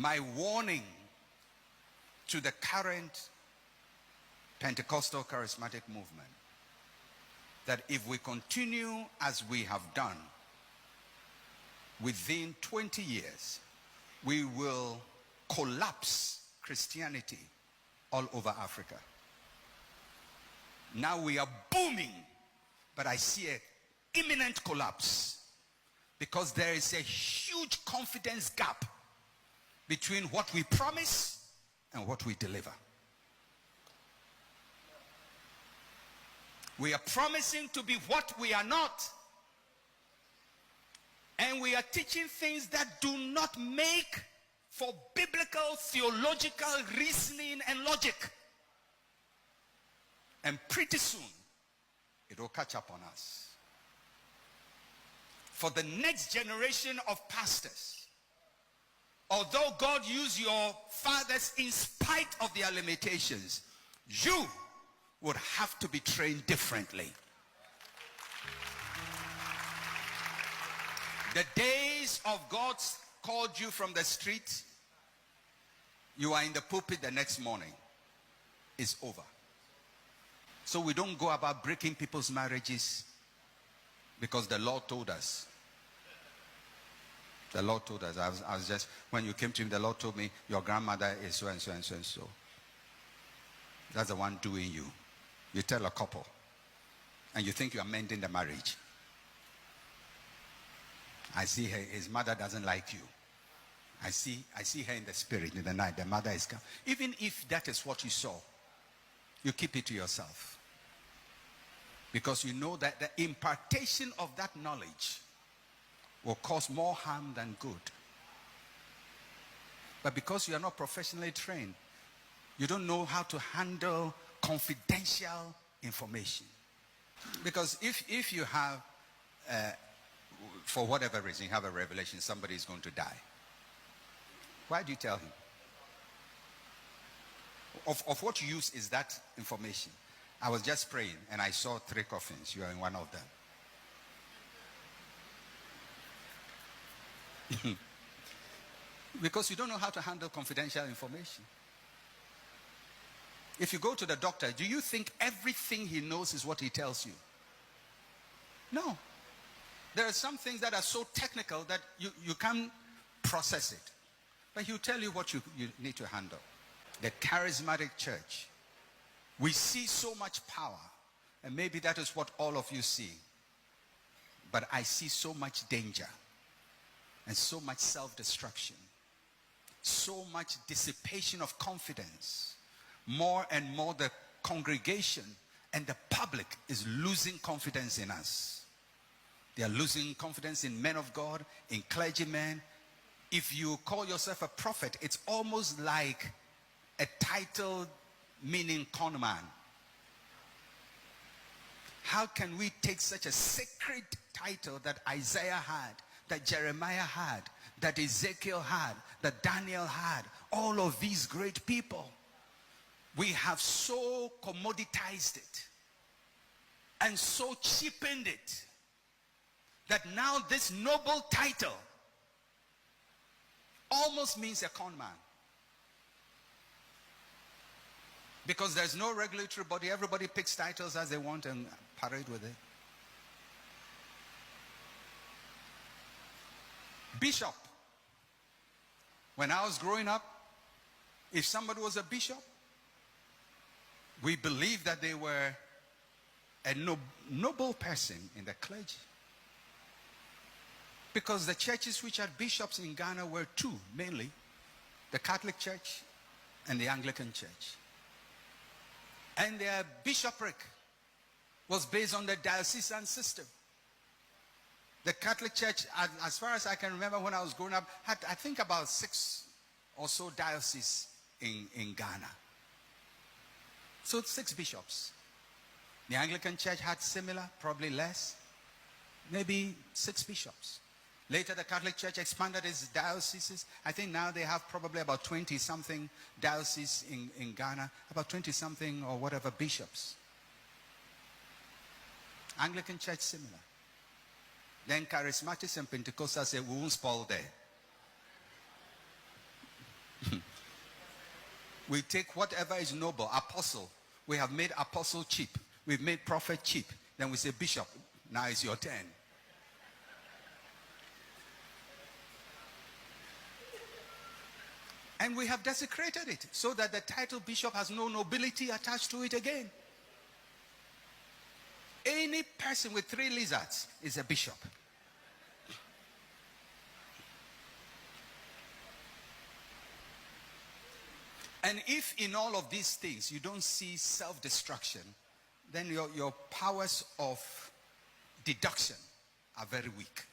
My warning to the current Pentecostal charismatic movement, that if we continue as we have done, within 20 years, we will collapse Christianity all over Africa. Now we are booming, but I see an imminent collapse because there is a huge confidence gap between what we promise and what we deliver. We are promising to be what we are not. And we are teaching things that do not make for biblical, theological reasoning and logic. And pretty soon, it will catch up on us. For the next generation of pastors, although God used your fathers in spite of their limitations, you would have to be trained differently. The days of God called you from the street, you are in the pulpit the next morning, is over. So we don't go about breaking people's marriages because the Lord told us. The Lord told us. I was just, when you came to him, the Lord told me, your grandmother is so and so and so and so. That's the one doing you. You tell a couple, and you think you are mending the marriage. I see her, his mother doesn't like you. I see her in the spirit in the night. The mother is coming. Even if that is what you saw, you keep it to yourself. Because you know that the impartation of that knowledge will cause more harm than good. But because you are not professionally trained, you don't know how to handle confidential information. Because if you have, for whatever reason, you have a revelation, somebody is going to die. Why do you tell him? Of what use is that information? I was just praying and I saw 3 coffins. You are in one of them. Because you don't know how to handle confidential information. If you go to the doctor, do you think everything he knows is what he tells you? No. There are some things that are so technical that you can't process it. But he'll tell you what you need to handle. The charismatic church, we see so much power. And maybe that is what all of you see. But I see so much danger. And so much self-destruction. So much dissipation of confidence. More and more the congregation and the public is losing confidence in us. They are losing confidence in men of God, in clergymen. If you call yourself a prophet, it's almost like a title meaning con man. How can we take such a sacred title that Isaiah had, that Jeremiah had, that Ezekiel had, that Daniel had, all of these great people? We have so commoditized it and so cheapened it that now this noble title almost means a con man. Because there's no regulatory body. Everybody picks titles as they want and parade with it. Bishop. When I was growing up, if somebody was a bishop, we believed that they were a noble person in the clergy. Because the churches which had bishops in Ghana were 2 mainly. The Catholic Church and the Anglican Church. And their bishopric was based on the diocesan system. The Catholic Church, as far as I can remember when I was growing up, had I think about 6 or so dioceses in Ghana. So 6 bishops. The Anglican Church had similar, probably less, maybe 6 bishops. Later the Catholic Church expanded its dioceses. I think now they have probably about 20-something dioceses in Ghana, about 20-something or whatever bishops. Anglican Church similar. Then Charismatics and Pentecostals say, we won't spoil there. We take whatever is noble. Apostle. We have made apostle cheap. We've made prophet cheap. Then we say, bishop, now it's your turn. And we have desecrated it so that the title bishop has no nobility attached to it again. Any person with 3 lizards is a bishop. And if in all of these things you don't see self-destruction, then your powers of deduction are very weak.